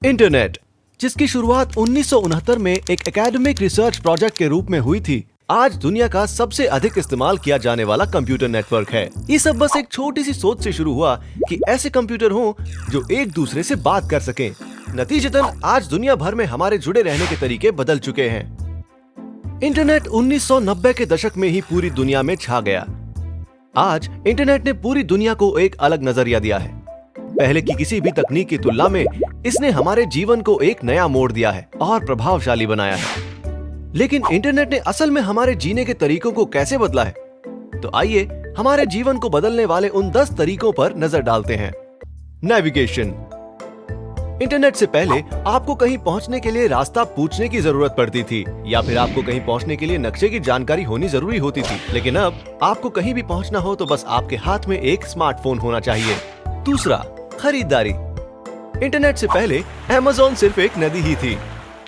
Internet, जिसकी शुरुआत 1969 में एक एकेडमिक रिसर्च प्रोजेक्ट के रूप में हुई थी, आज दुनिया का सबसे अधिक इस्तेमाल किया जाने वाला कंप्यूटर नेटवर्क है। ये सब बस एक छोटी सी सोच से शुरू हुआ कि ऐसे कंप्यूटर हों जो एक दूसरे से बात कर सकें। नतीजतन आज दुनिया भर में हमारे जुड़े रहने के तरीके बदल चुके हैं। इंटरनेट 1990 के दशक में ही पूरी दुनिया में छा गया। आज इंटरनेट ने पूरी दुनिया को एक अलग नजरिया दिया है। पहले की किसी भी तकनीक की तुलना में इसने हमारे जीवन को एक नया मोड़ दिया है और प्रभावशाली बनाया है। लेकिन इंटरनेट ने असल में हमारे जीने के तरीकों को कैसे बदला है? तो आइए हमारे जीवन को बदलने वाले उन 10 तरीकों पर नजर डालते हैं। नेविगेशन। इंटरनेट से पहले आपको कहीं पहुंचने के लिए रास्ता पूछने की जरूरत पड़ती थी, या फिर आपको कहीं पहुंचने के लिए नक्शे की जानकारी होनी जरूरी होती थी। लेकिन अब आपको कहीं भी पहुंचना हो तो बस आपके हाथ में एक स्मार्टफोन होना चाहिए। दूसरा, खरीदारी। इंटरनेट से पहले Amazon सिर्फ एक नदी ही थी।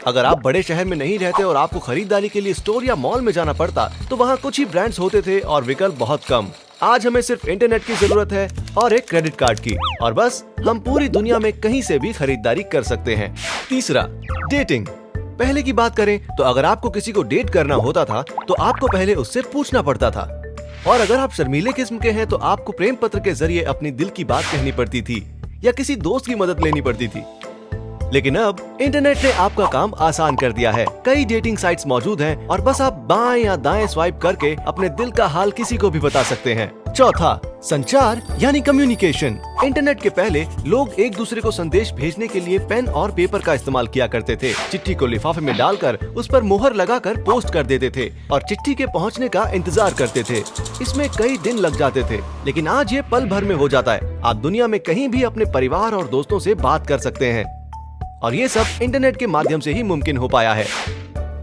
अगर आप बड़े शहर में नहीं रहते और आपको खरीदारी के लिए स्टोर या मॉल में जाना पड़ता तो वहाँ कुछ ही ब्रांड्स होते थे और विकल्प बहुत कम। आज हमें सिर्फ इंटरनेट की जरूरत है और एक क्रेडिट कार्ड की, और बस हम पूरी दुनिया में कहीं से भी खरीदारी कर सकते हैं। तीसरा, डेटिंग। पहले की बात करें तो अगर आपको किसी को डेट करना होता था तो आपको पहले उससे पूछना पड़ता था, और अगर आप शर्मीले किस्म के हैं तो आपको प्रेम पत्र के जरिए अपनी दिल की बात कहनी पड़ती थी या किसी दोस्त की मदद लेनी पड़ती थी। लेकिन अब इंटरनेट ने आपका काम आसान कर दिया है। कई डेटिंग साइट्स मौजूद हैं और बस आप बाएं या दाएं स्वाइप करके अपने दिल का हाल किसी को भी बता सकते हैं। चौथा, संचार यानी कम्युनिकेशन। इंटरनेट के पहले लोग एक दूसरे को संदेश भेजने के लिए पेन और पेपर का इस्तेमाल किया करते थे। चिट्ठी को लिफाफे में डालकर उस पर मोहर लगाकर पोस्ट कर देते थे और चिट्ठी के पहुंचने का इंतजार करते थे। इसमें कई दिन लग जाते थे, लेकिन आज ये पल भर में हो जाता है। आप दुनिया में कहीं भी अपने परिवार और दोस्तों से बात कर सकते हैं, और ये सब इंटरनेट के माध्यम से ही मुमकिन हो पाया है।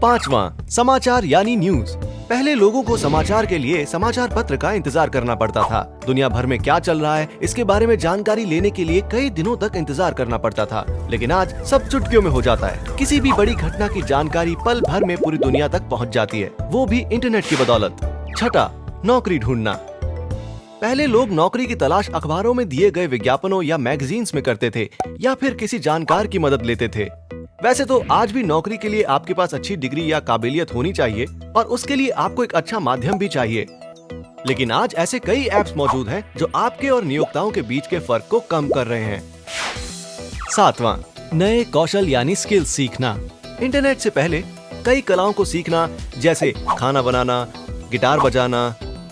पांचवा, समाचार यानी न्यूज। पहले लोगों को समाचार के लिए समाचार पत्र का इंतजार करना पड़ता था। दुनिया भर में क्या चल रहा है इसके बारे में जानकारी लेने के लिए कई दिनों तक इंतजार करना पड़ता था, लेकिन आज सब चुटकियों में हो जाता है। किसी भी बड़ी घटना की जानकारी पल भर में पूरी दुनिया तक पहुंच जाती है, वो भी इंटरनेट की बदौलत। छठा, नौकरी ढूंढना। पहले लोग नौकरी की तलाश अखबारों में दिए गए विज्ञापनों या मैगजीन्स में करते थे, या फिर किसी जानकार की मदद लेते थे। वैसे तो आज भी नौकरी के लिए आपके पास अच्छी डिग्री या काबिलियत होनी चाहिए, और उसके लिए आपको एक अच्छा माध्यम भी चाहिए। लेकिन आज ऐसे कई ऐप्स मौजूद हैं जो आपके और नियोक्ताओं के बीच के फर्क को कम कर रहे हैं। सातवां, नए कौशल यानी स्किल सीखना। इंटरनेट से पहले कई कलाओं को सीखना, जैसे खाना बनाना, गिटार बजाना,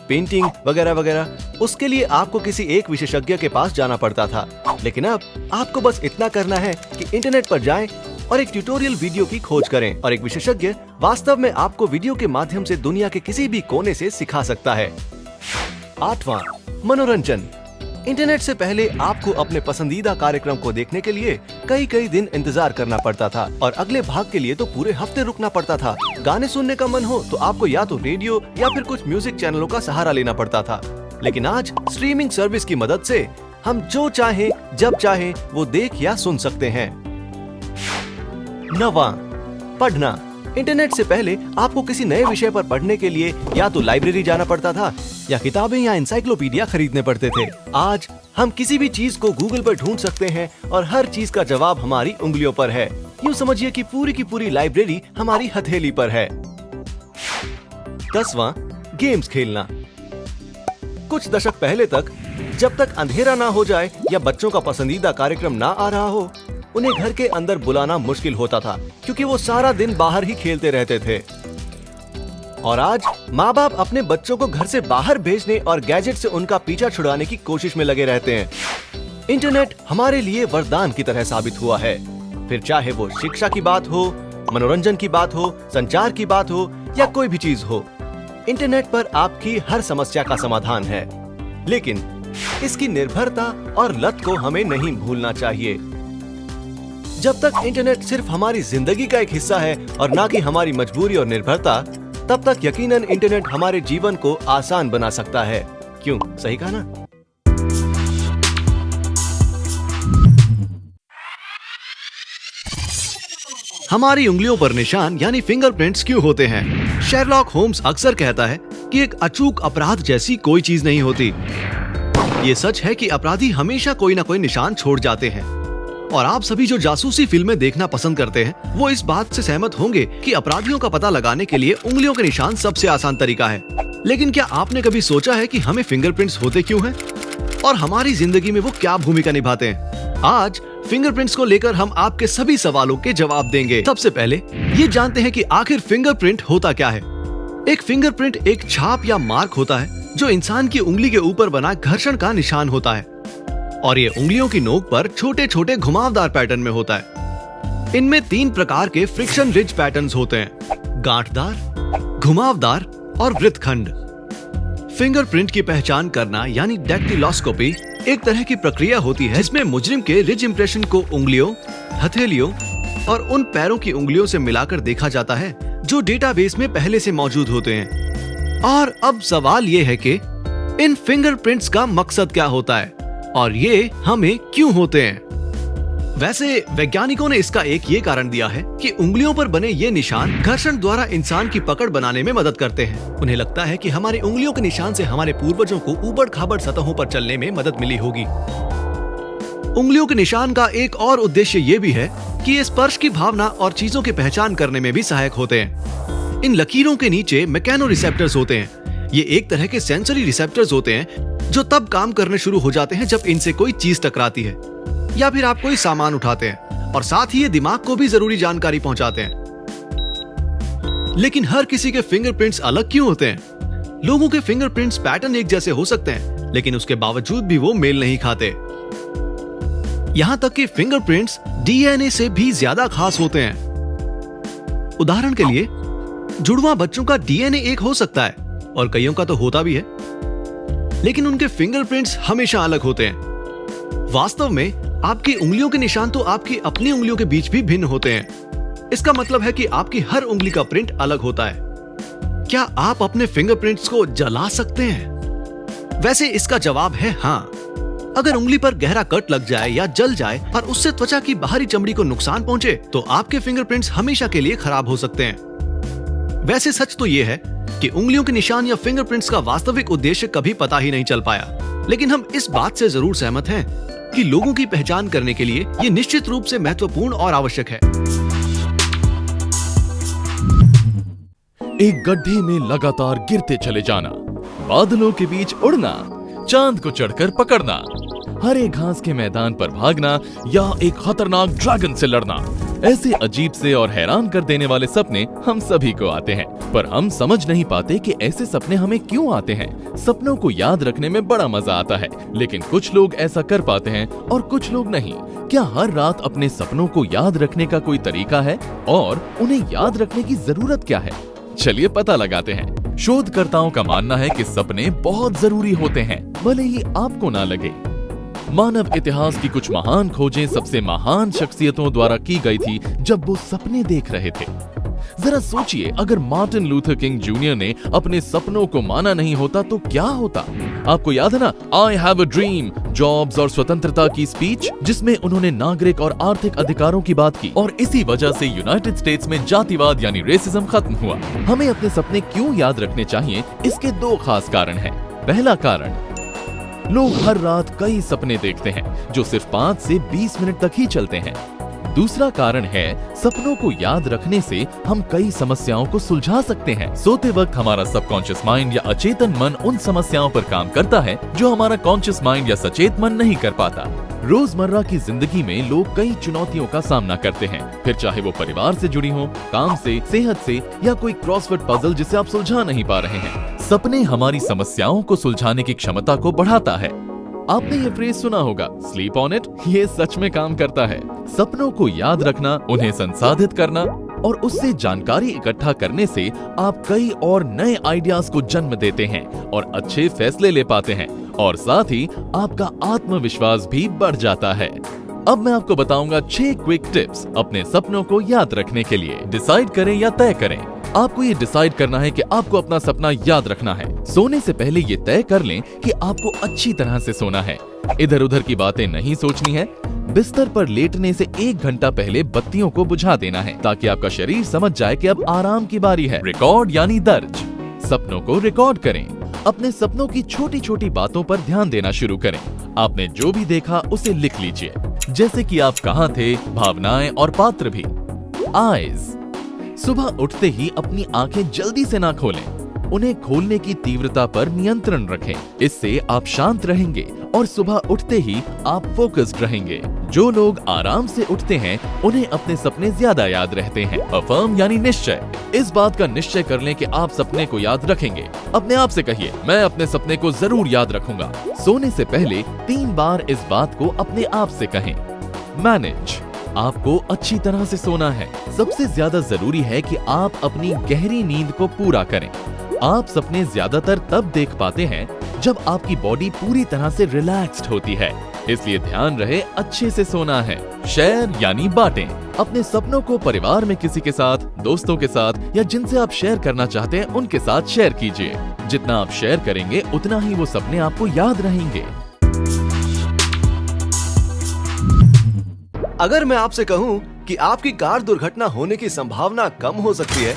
पेंटिंग वगैरह वगैरह, उसके लिए आपको किसी एक विशेषज्ञ के पास जाना पड़ता था। लेकिन अब आपको बस इतना करना है कि इंटरनेट पर जाएं और एक ट्यूटोरियल वीडियो की खोज करें, और एक विशेषज्ञ वास्तव में आपको वीडियो के माध्यम से दुनिया के किसी भी कोने से सिखा सकता है। आठवां, मनोरंजन। इंटरनेट से पहले आपको अपने पसंदीदा कार्यक्रम को देखने के लिए कई दिन इंतजार करना पड़ता था, और अगले भाग के लिए तो पूरे हफ्ते रुकना पड़ता था। गाने सुनने का मन हो तो आपको या तो रेडियो या फिर कुछ म्यूजिक चैनलों का सहारा लेना पड़ता था। लेकिन आज स्ट्रीमिंग सर्विस की मदद से हम जो चाहे जब चाहे वो देख या सुन सकते हैं। नवां, पढ़ना। इंटरनेट से पहले आपको किसी नए विषय पर पढ़ने के लिए या तो लाइब्रेरी जाना पड़ता था या किताबें या एनसाइक्लोपीडिया खरीदने पड़ते थे। आज हम किसी भी चीज को गूगल पर ढूंढ सकते हैं और हर चीज का जवाब हमारी उंगलियों पर है। यूं समझिए कि पूरी की पूरी लाइब्रेरी हमारी हथेली पर है। 10वां, गेम्स खेलना। कुछ दशक पहले तक जब तक अंधेरा ना हो जाए या बच्चों का पसंदीदा कार्यक्रम ना आ रहा हो, उन्हें घर के अंदर बुलाना मुश्किल होता था, क्योंकि वो सारा दिन बाहर ही खेलते रहते थे। और आज माँ बाप अपने बच्चों को घर से बाहर भेजने और गैजेट से उनका पीछा छुड़ाने की कोशिश में लगे रहते हैं। इंटरनेट हमारे लिए वरदान की तरह साबित हुआ है, फिर चाहे वो शिक्षा की बात हो, मनोरंजन की बात हो, संचार की बात हो या कोई भी चीज हो। इंटरनेट पर आपकी हर समस्या का समाधान है, लेकिन इसकी निर्भरता और लत को हमें नहीं भूलना चाहिए। जब तक इंटरनेट सिर्फ हमारी जिंदगी का एक हिस्सा है और ना कि हमारी मजबूरी और निर्भरता, तब तक यकीनन इंटरनेट हमारे जीवन को आसान बना सकता है। क्यों, सही कहा ना? हमारी उंगलियों पर निशान यानी फिंगरप्रिंट्स क्यों होते हैं? शेरलॉक होम्स अक्सर कहता है कि एक अचूक अपराध जैसी कोई चीज नहीं होती। ये सच है कि अपराधी हमेशा कोई ना कोई निशान छोड़ जाते हैं, और आप सभी जो जासूसी फिल्में देखना पसंद करते हैं, वो इस बात से सहमत होंगे कि अपराधियों का पता लगाने के लिए उंगलियों के निशान सबसे आसान तरीका है। लेकिन क्या आपने कभी सोचा है कि हमें फिंगरप्रिंट्स होते क्यों हैं? और हमारी जिंदगी में वो क्या भूमिका निभाते हैं? आज फिंगरप्रिंट्स को लेकर हम आपके सभी सवालों के जवाब देंगे। सबसे पहले ये जानते हैं कि आखिर फिंगरप्रिंट होता क्या है। एक फिंगरप्रिंट एक छाप या मार्क होता है जो इंसान की उंगली के ऊपर बना घर्षण का निशान होता है और ये उंगलियों की नोक पर छोटे छोटे घुमावदार पैटर्न में होता है। इनमें 3 प्रकार के फ्रिक्शन रिज पैटर्न्स होते हैं: गांठदार, घुमावदार और वृत्तखंड। फिंगरप्रिंट की पहचान करना यानी डैक्टिलोस्कोपी एक तरह की प्रक्रिया होती है जिसमें मुजरिम के रिज इंप्रेशन को उंगलियों, हथेलियों और उन पैरों की उंगलियों से मिलाकर देखा जाता है जो डेटाबेस में पहले से मौजूद होते हैं। और अब सवाल ये है कि इन फिंगरप्रिंट्स का मकसद क्या होता है और ये हमें क्यों होते हैं? वैसे वैज्ञानिकों ने इसका एक ये कारण दिया है कि उंगलियों पर बने ये निशान घर्षण द्वारा इंसान की पकड़ बनाने में मदद करते हैं। उन्हें लगता है कि हमारी उंगलियों के निशान से हमारे पूर्वजों को ऊबड़-खाबड़ सतहों पर चलने में मदद मिली होगी। उंगलियों के निशान का एक और उद्देश्य ये भी है कि ये स्पर्श की भावना और चीजों की पहचान करने में भी सहायक होते हैं। इन लकीरों के नीचे मैकेनो रिसेप्टर्स होते हैं। ये एक तरह के सेंसरी रिसेप्टर्स होते हैं जो तब काम करने शुरू हो जाते हैं जब इनसे कोई चीज टकराती है या फिर आप कोई सामान उठाते हैं, और साथ ही ये दिमाग को भी जरूरी जानकारी पहुंचाते हैं। लेकिन हर किसी के फिंगरप्रिंट्स अलग क्यों होते हैं? लोगों के फिंगरप्रिंट्स पैटर्न एक जैसे हो सकते हैं, लेकिन उसके बावजूद भी वो मेल नहीं खाते। यहां तक कि फिंगरप्रिंट्स डीएनए से भी ज्यादा खास होते हैं। उदाहरण के लिए जुड़वां बच्चों का डीएनए एक हो सकता है और कईयों का तो होता भी है, लेकिन उनके फिंगरप्रिंट्स हमेशा अलग होते हैं। वास्तव में आपकी उंगलियों के निशान तो आपकी अपनी उंगलियों के बीच भी भिन्न होते हैं। इसका मतलब है कि आपकी हर उंगली का प्रिंट अलग होता है। क्या आप अपने फिंगरप्रिंट्स को जला सकते हैं? वैसे इसका जवाब है हाँ। अगर उंगली पर गहरा कट लग जाए या जल जाए और उससे त्वचा की बाहरी चमड़ी को नुकसान पहुंचे तो आपके फिंगरप्रिंट्स हमेशा के लिए खराब हो सकते हैं। वैसे सच तो ये है कि उंगलियों के निशान या फिंगरप्रिंट्स का वास्तविक उद्देश्य कभी पता ही नहीं चल पाया, लेकिन हम इस बात से जरूर सहमत हैं कि लोगों की पहचान करने के लिए ये निश्चित रूप से महत्वपूर्ण और आवश्यक है। एक गड्ढे में लगातार गिरते चले जाना, बादलों के बीच उड़ना, चांद को चढ़कर पकड़ना, हरे घास के मैदान पर भागना या एक खतरनाक ड्रैगन से लड़ना, ऐसे अजीब से और हैरान कर देने वाले सपने हम सभी को आते हैं। पर हम समझ नहीं पाते कि ऐसे सपने हमें क्यों आते हैं। सपनों को याद रखने में बड़ा मजा आता है, लेकिन कुछ लोग ऐसा कर पाते हैं और कुछ लोग नहीं। क्या हर रात अपने सपनों को याद रखने का कोई तरीका है और उन्हें याद रखने की जरूरत क्या है? चलिए पता लगाते हैं। शोधकर्ताओं का मानना है कि सपने बहुत जरूरी होते हैं, भले ही आपको ना लगे। मानव इतिहास की कुछ महान खोजें सबसे महान शख्सियतों द्वारा की गई थी जब वो सपने देख रहे थे। जरा सोचिए, अगर मार्टिन लूथर किंग जूनियर ने अपने सपनों को माना नहीं होता तो क्या होता? आपको याद है ना, I have a dream, jobs और स्वतंत्रता की स्पीच, जिसमें उन्होंने नागरिक और आर्थिक अधिकारों की बात की और इसी वजह से यूनाइटेड स्टेट्स में जातिवाद यानी रेसिज्म खत्म हुआ। हमें अपने सपने क्यों याद रखने चाहिए? इसके 2 खास कारण हैं। पहला कारण, लोग हर रात कई सपने देखते हैं जो सिर्फ 5 से 20 मिनट तक ही चलते हैं। दूसरा कारण है, सपनों को याद रखने से हम कई समस्याओं को सुलझा सकते हैं। सोते वक्त हमारा सबकॉन्शियस माइंड या अचेतन मन उन समस्याओं पर काम करता है जो हमारा कॉन्शियस माइंड या सचेत मन नहीं कर पाता। रोजमर्रा की जिंदगी में लोग कई चुनौतियों का सामना करते हैं, फिर चाहे वो परिवार से जुड़ी हो, काम से, सेहत से या कोई क्रॉसवर्ड पजल जिसे आप सुलझा नहीं पा रहे हैं। सपने हमारी समस्याओं को सुलझाने की क्षमता को बढ़ाता है। आपने ये फ्रेज सुना होगा, स्लीप ऑन इट। ये सच में काम करता है। सपनों को याद रखना, उन्हें संसाधित करना और उससे जानकारी इकट्ठा करने से आप कई और नए आइडियाज को जन्म देते हैं और अच्छे फैसले ले पाते हैं और साथ ही आपका आत्मविश्वास भी बढ़ जाता है। अब मैं आपको बताऊंगा 6 क्विक टिप्स अपने सपनों को याद रखने के लिए। डिसाइड करें या तय करें। आपको ये डिसाइड करना है कि आपको अपना सपना याद रखना है। सोने से पहले ये तय कर लें कि आपको अच्छी तरह से सोना है। इधर उधर की बातें नहीं सोचनी है। बिस्तर पर लेटने से 1 घंटा पहले बत्तियों को बुझा देना है ताकि आपका शरीर समझ जाए कि अब आराम की बारी है। रिकॉर्ड यानी दर्ज। सपनों को रिकॉर्ड करें। अपने सपनों की छोटी छोटी बातों पर ध्यान देना शुरू करें। आपने जो भी देखा उसे लिख लीजिए। जैसे कि आप कहाँ थे, भावनाएं और पात्र भी। आईज, सुबह उठते ही अपनी आंखें जल्दी से ना खोलें, उन्हें खोलने की तीव्रता पर नियंत्रण रखें। इससे आप शांत रहेंगे और सुबह उठते ही आप फोकस्ड रहेंगे। जो लोग आराम से उठते हैं उन्हें अपने सपने ज्यादा याद रहते हैं। अफर्म यानी निश्चय, इस बात का निश्चय कर लें कि आप सपने को याद रखेंगे। अपने आप से कहिए, मैं अपने सपने को जरूर याद रखूंगा। सोने से पहले 3 बार इस बात को अपने आप से कहें। मैनेज, आपको अच्छी तरह से सोना है। सबसे ज्यादा जरूरी है कि आप अपनी गहरी नींद को पूरा करें। आप सपने ज्यादातर तब देख पाते हैं जब आपकी बॉडी पूरी तरह से रिलैक्स्ड होती है, इसलिए ध्यान रहे अच्छे से सोना है। शेयर यानी बांटें, अपने सपनों को परिवार में किसी के साथ, दोस्तों के साथ या जिनसे आप शेयर करना चाहते हैं उनके साथ शेयर कीजिए। जितना आप शेयर करेंगे उतना ही वो सपने आपको याद रहेंगे। अगर मैं आपसे कहूं कि आपकी कार दुर्घटना होने की संभावना कम हो सकती है,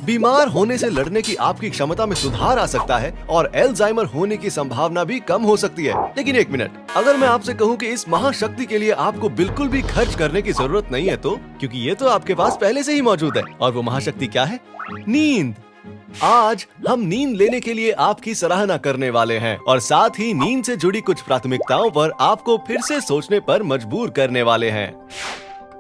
बीमार होने से लड़ने की आपकी क्षमता में सुधार आ सकता है और एल्जाइमर होने की संभावना भी कम हो सकती है, लेकिन एक मिनट, अगर मैं आपसे कहूं कि इस महाशक्ति के लिए आपको बिल्कुल भी खर्च करने की जरूरत नहीं है तो, क्योंकि ये तो आपके पास पहले से ही मौजूद है। और वो महाशक्ति क्या है? नींद। आज हम नींद लेने के लिए आपकी सराहना करने वाले हैं और साथ ही नींद से जुड़ी कुछ प्राथमिकताओं पर आपको फिर से सोचने पर मजबूर करने वाले हैं।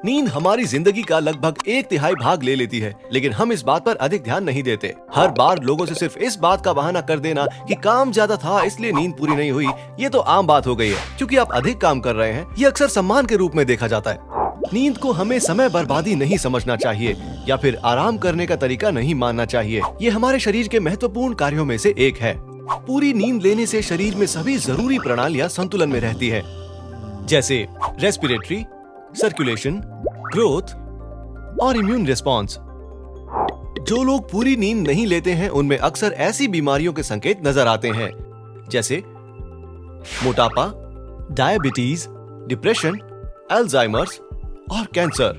नींद हमारी जिंदगी का लगभग 1/3 भाग ले लेती है, लेकिन हम इस बात पर अधिक ध्यान नहीं देते। हर बार लोगों से सिर्फ इस बात का बहाना कर देना कि काम ज्यादा था इसलिए नींद पूरी नहीं हुई, ये तो आम बात हो गई है। क्योंकि आप अधिक काम कर रहे हैं, ये अक्सर सम्मान के रूप में देखा जाता है। नींद को हमें समय बर्बादी नहीं समझना चाहिए या फिर आराम करने का तरीका नहीं मानना चाहिए। ये हमारे शरीर के महत्वपूर्ण कार्यों में से एक है। पूरी नींद लेने से शरीर में सभी जरूरी प्रणालियां संतुलन में रहती है, जैसे रेस्पिरेटरी, सर्कुलेशन, ग्रोथ और इम्यून रिस्पॉन्स। जो लोग पूरी नींद नहीं लेते हैं उनमें अक्सर ऐसी बीमारियों के संकेत नजर आते हैं, जैसे मोटापा, डायबिटीज, डिप्रेशन, अल्जाइमर्स और कैंसर।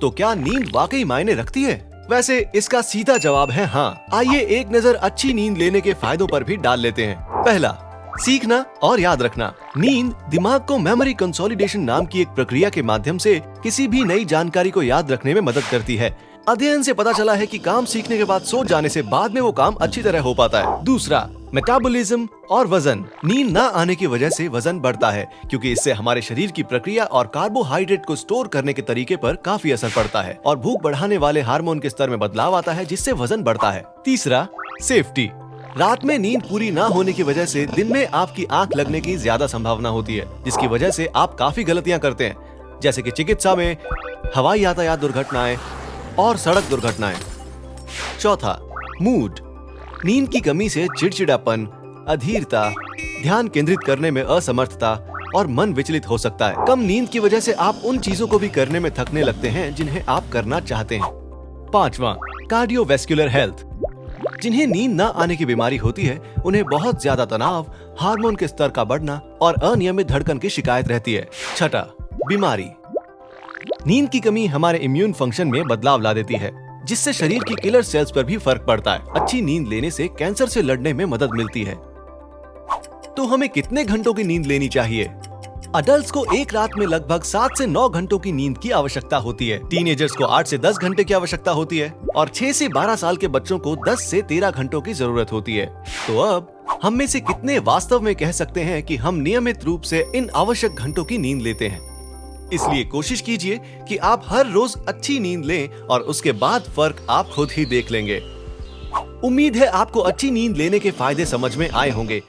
तो क्या नींद वाकई मायने रखती है? वैसे इसका सीधा जवाब है हाँ। आइए एक नजर अच्छी नींद लेने के फायदों पर भी डाल लेते हैं। पहला, सीखना और याद रखना। नींद दिमाग को मेमोरी कंसोलिडेशन नाम की एक प्रक्रिया के माध्यम से किसी भी नई जानकारी को याद रखने में मदद करती है। अध्ययन से पता चला है कि काम सीखने के बाद सो जाने से बाद में वो काम अच्छी तरह हो पाता है। दूसरा, मेटाबॉलिज्म और वजन। नींद ना आने की वजह से वजन बढ़ता है, क्योंकि इससे हमारे शरीर की प्रक्रिया और कार्बोहाइड्रेट को स्टोर करने के तरीके पर काफी असर पड़ता है और भूख बढ़ाने वाले हार्मोन के स्तर में बदलाव आता है, जिससे वजन बढ़ता है। तीसरा, सेफ्टी। रात में नींद पूरी ना होने की वजह से दिन में आपकी आंख लगने की ज्यादा संभावना होती है, जिसकी वजह से आप काफी गलतियां करते हैं, जैसे कि चिकित्सा में, हवाई यातायात दुर्घटनाएं और सड़क दुर्घटनाएं। चौथा, मूड। नींद की कमी से चिड़चिड़ापन, अधीरता, ध्यान केंद्रित करने में असमर्थता और मन विचलित हो सकता है। कम नींद की वजह से आप उन चीजों को भी करने में थकने लगते हैं जिन्हें आप करना चाहते हैं। पांचवा, कार्डियोवैस्कुलर हेल्थ। जिन्हें नींद न आने की बीमारी होती है उन्हें बहुत ज्यादा तनाव, हार्मोन के स्तर का बढ़ना और अनियमित धड़कन की शिकायत रहती है। छठा, बीमारी। नींद की कमी हमारे इम्यून फंक्शन में बदलाव ला देती है, जिससे शरीर की किलर सेल्स पर भी फर्क पड़ता है। अच्छी नींद लेने से कैंसर से लड़ने में मदद मिलती है। तो हमें कितने घंटों की नींद लेनी चाहिए? अडल्ट्स को एक रात में लगभग 7 से 9 घंटों की नींद की आवश्यकता होती है। टीनेजर्स को 8 से 10 घंटे की आवश्यकता होती है और 6 से 12 साल के बच्चों को 10 से 13 घंटों की जरूरत होती है। तो अब हम में से कितने वास्तव में कह सकते हैं कि हम नियमित रूप से इन आवश्यक घंटों की नींद लेते हैं? इसलिए कोशिश कीजिए कि आप हर रोज अच्छी नींद लें और उसके बाद फर्क आप खुद ही देख लेंगे। उम्मीद है आपको अच्छी नींद लेने के फायदे समझ में आए होंगे।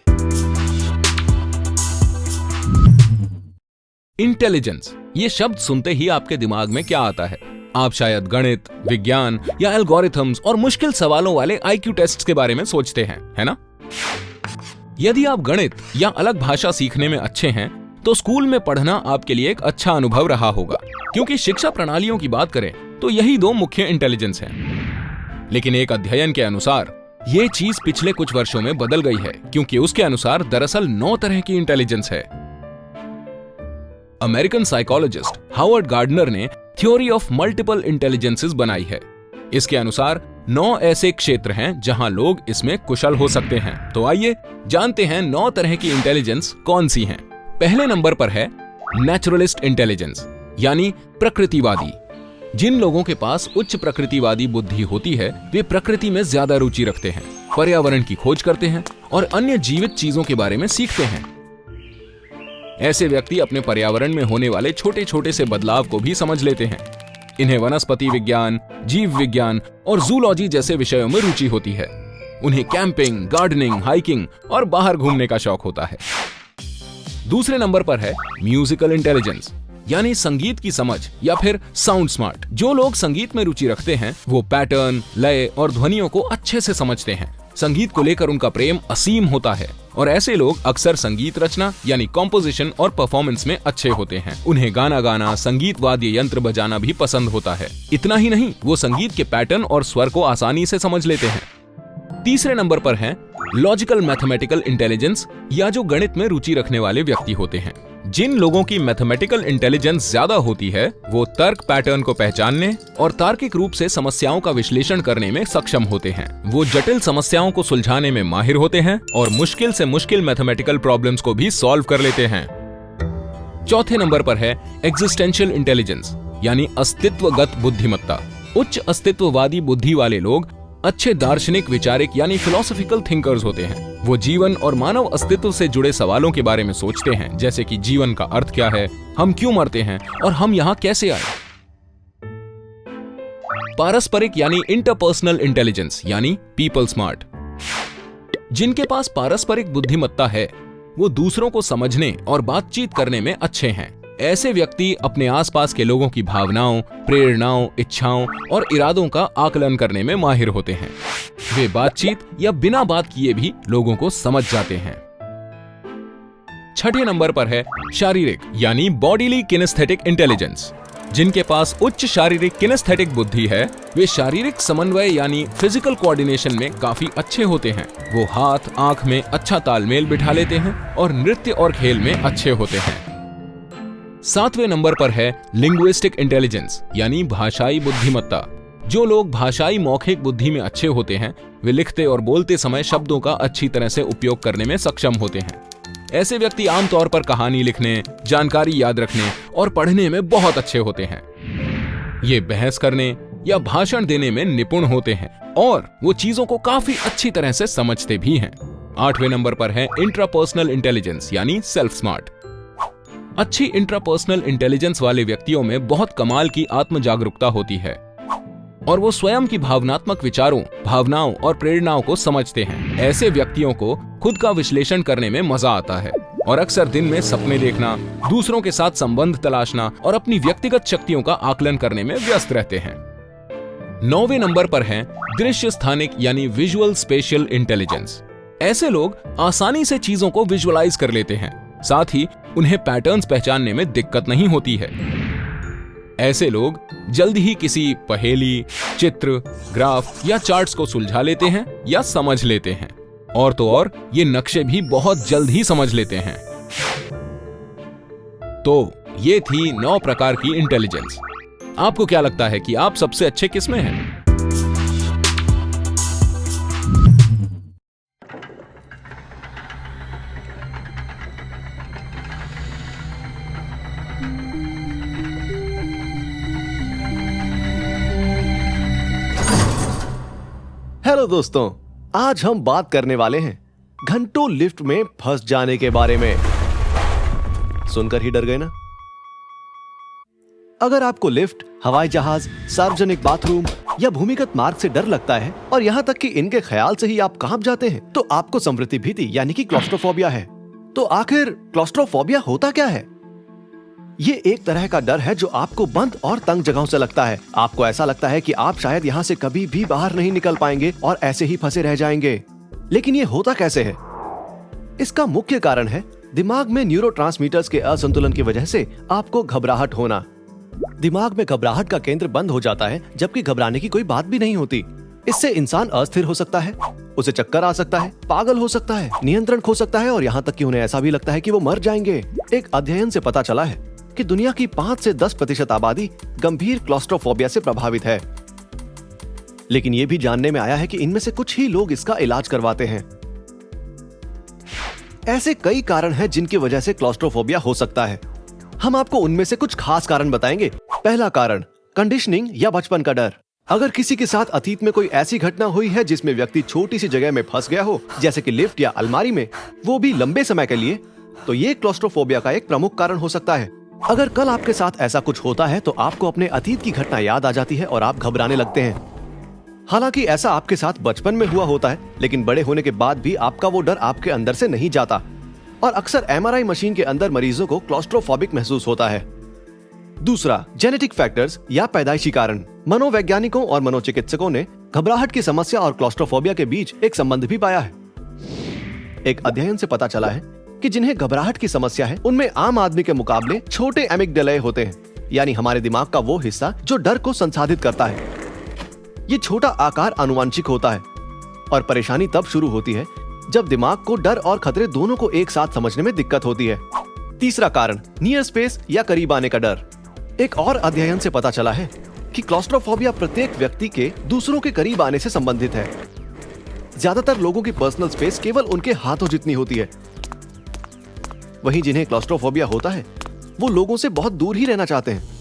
इंटेलिजेंस, ये शब्द सुनते ही आपके दिमाग में क्या आता है? आप शायद गणित, विज्ञान या एल्गोरिथम्स और मुश्किल सवालों वाले आईक्यू टेस्ट्स के बारे में सोचते हैं, है ना? यदि आप गणित या अलग भाषा सीखने में अच्छे हैं, तो स्कूल में पढ़ना आपके लिए एक अच्छा अनुभव रहा होगा, क्योंकि शिक्षा प्रणालियों की बात करें तो यही 2 मुख्य इंटेलिजेंस हैं। लेकिन एक अध्ययन के अनुसार ये चीज पिछले कुछ वर्षों में बदल गई है, क्योंकि उसके अनुसार दरअसल 9 तरह की इंटेलिजेंस है। अमेरिकन साइकोलॉजिस्ट हावर्ड गार्डनर ने थ्योरी ऑफ मल्टीपल इंटेलिजेंसेस बनाई है। इसके अनुसार 9 ऐसे क्षेत्र हैं जहां लोग इसमें कुशल हो सकते हैं। तो आइए जानते हैं 9 तरह की इंटेलिजेंस कौन सी हैं। पहले नंबर पर है नेचुरलिस्ट इंटेलिजेंस यानी प्रकृतिवादी। जिन लोगों के पास उच्च प्रकृतिवादी बुद्धि होती है वे प्रकृति में ज्यादा रुचि रखते हैं, पर्यावरण की खोज करते हैं और अन्य जीवित चीजों के बारे में सीखते हैं। ऐसे व्यक्ति अपने पर्यावरण में होने वाले छोटे छोटे से बदलाव को भी समझ लेते हैं। इन्हें वनस्पति विज्ञान, जीव विज्ञान और जूलॉजी जैसे विषयों में रुचि होती है। उन्हें कैंपिंग, गार्डनिंग, हाइकिंग और बाहर घूमने का शौक होता है। दूसरे नंबर पर है म्यूजिकल इंटेलिजेंस यानी संगीत की समझ या फिर साउंड स्मार्ट। जो लोग संगीत में रुचि रखते हैं वो पैटर्न, लय और ध्वनियों को अच्छे से समझते हैं। संगीत को लेकर उनका प्रेम असीम होता है और ऐसे लोग अक्सर संगीत रचना यानी कॉम्पोजिशन और परफॉर्मेंस में अच्छे होते हैं। उन्हें गाना गाना, संगीत वाद्य यंत्र बजाना भी पसंद होता है। इतना ही नहीं, वो संगीत के पैटर्न और स्वर को आसानी से समझ लेते हैं। तीसरे नंबर पर है लॉजिकल मैथमेटिकल इंटेलिजेंस या जो गणित में रुचि रखने वाले व्यक्ति होते हैं। जिन लोगों की मैथमेटिकल इंटेलिजेंस ज्यादा होती है वो तर्क पैटर्न को पहचानने और तार्किक रूप से समस्याओं का विश्लेषण करने में सक्षम होते हैं। वो जटिल समस्याओं को सुलझाने में माहिर होते हैं और मुश्किल से मुश्किल मैथमेटिकल प्रॉब्लम्स को भी सॉल्व कर लेते हैं। चौथे नंबर पर है एग्जिस्टेंशियल इंटेलिजेंस यानी अस्तित्वगत बुद्धिमत्ता। उच्च अस्तित्ववादी बुद्धि वाले लोग अच्छे दार्शनिक विचारक यानी फिलोसॉफिकल थिंकर्स होते हैं। वो जीवन और मानव अस्तित्व से जुड़े सवालों के बारे में सोचते हैं, जैसे कि जीवन का अर्थ क्या है, हम क्यों मरते हैं और हम यहाँ कैसे आए। पारस्परिक यानी इंटरपर्सनल इंटेलिजेंस यानी पीपल स्मार्ट। जिनके पास पारस्परिक बुद्धिमत्ता है वो दूसरों को समझने और बातचीत करने में अच्छे हैं। ऐसे व्यक्ति अपने आसपास के लोगों की भावनाओं, प्रेरणाओं, इच्छाओं और इरादों का आकलन करने में माहिर होते हैं। वे बातचीत या बिना बात किए भी लोगों को समझ जाते हैं। छठे नंबर पर है शारीरिक यानी बॉडीली किनेस्थेटिक इंटेलिजेंस। जिनके पास उच्च शारीरिक किनेस्थेटिक बुद्धि है वे शारीरिक समन्वय यानी फिजिकल कोऑर्डिनेशन में काफी अच्छे होते हैं। वो हाथ आंख में अच्छा तालमेल बिठा लेते हैं और नृत्य और खेल में अच्छे होते हैं। सातवें नंबर पर है लिंग्विस्टिक इंटेलिजेंस यानी भाषाई बुद्धिमत्ता। जो लोग भाषाई मौखिक बुद्धि में अच्छे होते हैं वे लिखते और बोलते समय शब्दों का अच्छी तरह से उपयोग करने में सक्षम होते हैं। ऐसे व्यक्ति आमतौर पर कहानी लिखने, जानकारी याद रखने और पढ़ने में बहुत अच्छे होते हैं। ये बहस करने या भाषण देने में निपुण होते हैं और वो चीजों को काफी अच्छी तरह से समझते भी हैं। आठवें नंबर पर है इंट्रापर्सनल इंटेलिजेंस यानी सेल्फ स्मार्ट। अच्छी इंट्रापर्सनल इंटेलिजेंस वाले व्यक्तियों में बहुत कमाल की आत्म जागरूकता होती है और वो स्वयं की भावनात्मक विचारों, भावनाओं और प्रेरणाओं को समझते हैं। ऐसे व्यक्तियों को खुद का विश्लेषण करने में मजा आता है और अक्सर दिन में सपने देखना, दूसरों के साथ संबंध तलाशना और अपनी व्यक्तिगत शक्तियों का आकलन करने में व्यस्त रहते हैं। 9वें नंबर पर है दृश्य स्थानिक यानी विजुअल स्पेशियल इंटेलिजेंस। ऐसे लोग आसानी से चीजों को विजुअलाइज कर लेते हैं, साथ ही उन्हें पैटर्न्स पहचानने में दिक्कत नहीं होती है। ऐसे लोग जल्द ही किसी पहेली, चित्र, ग्राफ या चार्ट्स को सुलझा लेते हैं या समझ लेते हैं और तो और ये नक्शे भी बहुत जल्द ही समझ लेते हैं। तो ये थी 9 प्रकार की इंटेलिजेंस। आपको क्या लगता है कि आप सबसे अच्छे किसमें हैं? हेलो दोस्तों, आज हम बात करने वाले हैं घंटों लिफ्ट में फंस जाने के बारे में। सुनकर ही डर गए ना? अगर आपको लिफ्ट, हवाई जहाज, सार्वजनिक बाथरूम या भूमिगत मार्ग से डर लगता है और यहाँ तक कि इनके ख्याल से ही आप कांप जाते हैं तो आपको संवृत्ति भीति यानी कि क्लॉस्ट्रोफोबिया है। तो आखिर क्लॉस्ट्रोफोबिया होता क्या है? ये एक तरह का डर है जो आपको बंद और तंग जगहों से लगता है। आपको ऐसा लगता है कि आप शायद यहाँ से कभी भी बाहर नहीं निकल पाएंगे और ऐसे ही फंसे रह जाएंगे। लेकिन ये होता कैसे है? इसका मुख्य कारण है दिमाग में न्यूरोट्रांसमीटर्स के असंतुलन की वजह से आपको घबराहट होना। दिमाग में घबराहट का केंद्र बंद हो जाता है जबकि घबराने की कोई बात भी नहीं होती। इससे इंसान अस्थिर हो सकता है, उसे चक्कर आ सकता है, पागल हो सकता है, नियंत्रण खो सकता है और यहाँ तक कि उन्हें ऐसा भी लगता है कि वो मर जाएंगे। एक अध्ययन से पता चला है कि दुनिया की 5 से 10% आबादी गंभीर क्लॉस्ट्रोफोबिया से प्रभावित है। लेकिन यह भी जानने में आया है कि इनमें से कुछ ही लोग इसका इलाज करवाते हैं। ऐसे कई कारण हैं जिनकी वजह से क्लॉस्ट्रोफोबिया हो सकता है। हम आपको उनमें से कुछ खास कारण बताएंगे। पहला कारण, कंडीशनिंग या बचपन का डर। अगर किसी के साथ अतीत में कोई ऐसी घटना हुई है जिसमें व्यक्ति छोटी सी जगह में फंस गया हो, जैसे कि लिफ्ट या अलमारी में, वो भी लंबे समय के लिए, तो ये क्लॉस्ट्रोफोबिया का एक प्रमुख कारण हो सकता है। अगर कल आपके साथ ऐसा कुछ होता है तो आपको अपने अतीत की घटना याद आ जाती है और आप घबराने लगते हैं। हालांकि ऐसा आपके साथ बचपन में हुआ होता है, लेकिन बड़े होने के बाद भी आपका वो डर आपके अंदर से नहीं जाता और अक्सर एमआरआई मशीन के अंदर मरीजों को क्लॉस्ट्रोफोबिक महसूस होता है। दूसरा, जेनेटिक फैक्टर्स या पैदाइशी कारण। मनोवैज्ञानिकों और मनोचिकित्सकों ने घबराहट की समस्या और क्लॉस्ट्रोफोबिया के बीच एक संबंध भी पाया है। एक अध्ययन से पता चला है कि जिन्हें घबराहट की समस्या है उनमें आम आदमी के मुकाबले छोटे एमिग्डालाए होते हैं, यानी हमारे दिमाग का वो हिस्सा जो डर को संसाधित करता है। ये छोटा आकार आनुवंशिक होता है और परेशानी तब शुरू होती है जब दिमाग को डर और खतरे दोनों को एक साथ समझने में दिक्कत होती है। तीसरा कारण, नियर स्पेस या करीब आने का डर। एक और अध्ययन से पता चला है कि क्लॉस्ट्रोफोबिया प्रत्येक व्यक्ति के दूसरों के करीब आने से संबंधित है। ज्यादातर लोगों की पर्सनल स्पेस केवल उनके हाथों जितनी होती है। वहीं जिन्हें क्लॉस्ट्रोफोबिया होता है वो लोगों से बहुत दूर ही रहना चाहते हैं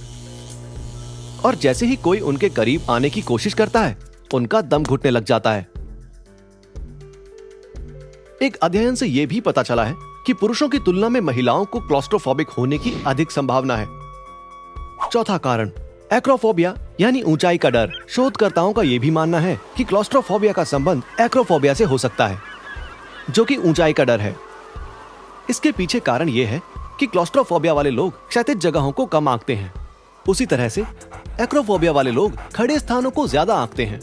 और जैसे ही कोई उनके करीब आने की कोशिश करता है उनका दम घुटने लग जाता है। एक अध्ययन से यह भी पता चला है कि पुरुषों की तुलना में महिलाओं को क्लॉस्ट्रोफोबिक होने की अधिक संभावना है। चौथा कारण, एक्रोफोबिया यानी ऊंचाई का डर। शोधकर्ताओं का यह भी मानना है कि क्लॉस्ट्रोफोबिया का संबंध एक्रोफोबिया से हो सकता है, जो कि ऊंचाई का डर है। इसके पीछे कारण यह है कि क्लॉस्ट्रोफोबिया वाले लोग क्षैतिज जगहों को कम आंकते हैं, उसी तरह से एक्रोफोबिया वाले लोग खड़े स्थानों को ज्यादा आंकते हैं।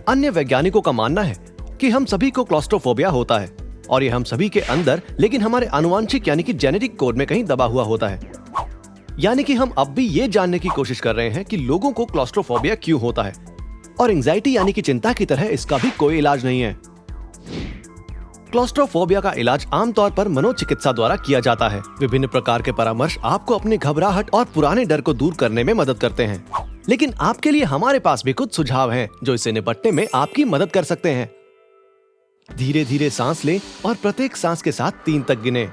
अन्य वैज्ञानिकों का मानना है कि हम सभी को क्लॉस्ट्रोफोबिया होता है और यह हम सभी के अंदर, लेकिन हमारे आनुवंशिक यानी कि जेनेटिक कोड में कहीं दबा हुआ होता है। यानी कि हम अब भी ये जानने की कोशिश कर रहे हैं कि लोगों को क्लॉस्ट्रोफोबिया क्यों होता है, और एंजाइटी यानी कि चिंता की तरह इसका भी कोई इलाज नहीं है। क्लॉस्ट्रोफोबिया का इलाज आमतौर पर मनोचिकित्सा द्वारा किया जाता है। विभिन्न प्रकार के परामर्श आपको अपनी घबराहट और पुराने डर को दूर करने में मदद करते हैं, लेकिन आपके लिए हमारे पास भी कुछ सुझाव हैं जो इससे निपटने में आपकी मदद कर सकते हैं। धीरे धीरे सांस लें और प्रत्येक सांस के साथ 3 तक गिनें।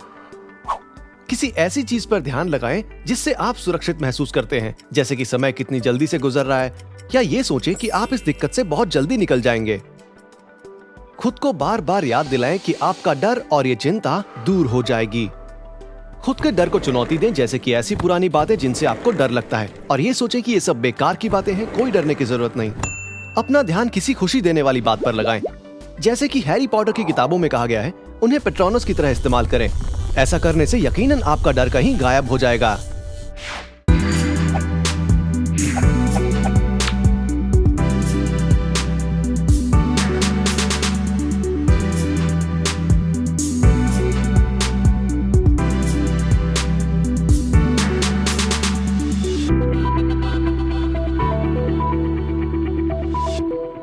किसी ऐसी चीज पर ध्यान लगाएं जिससे आप सुरक्षित महसूस करते हैं, जैसे कि समय कितनी जल्दी से गुजर रहा है, या ये सोचें कि आप इस दिक्कत से बहुत जल्दी निकल जाएंगे। खुद को बार बार याद दिलाएं कि आपका डर और ये चिंता दूर हो जाएगी। खुद के डर को चुनौती दें, जैसे कि ऐसी पुरानी बातें जिनसे आपको डर लगता है, और ये सोचें कि ये सब बेकार की बातें हैं, कोई डरने की जरूरत नहीं। अपना ध्यान किसी खुशी देने वाली बात पर लगाएं, जैसे कि हैरी पॉटर की किताबों में कहा गया है, उन्हें पेट्रोनस की तरह इस्तेमाल करें। ऐसा करने से यकीनन आपका डर कहीं गायब हो जाएगा।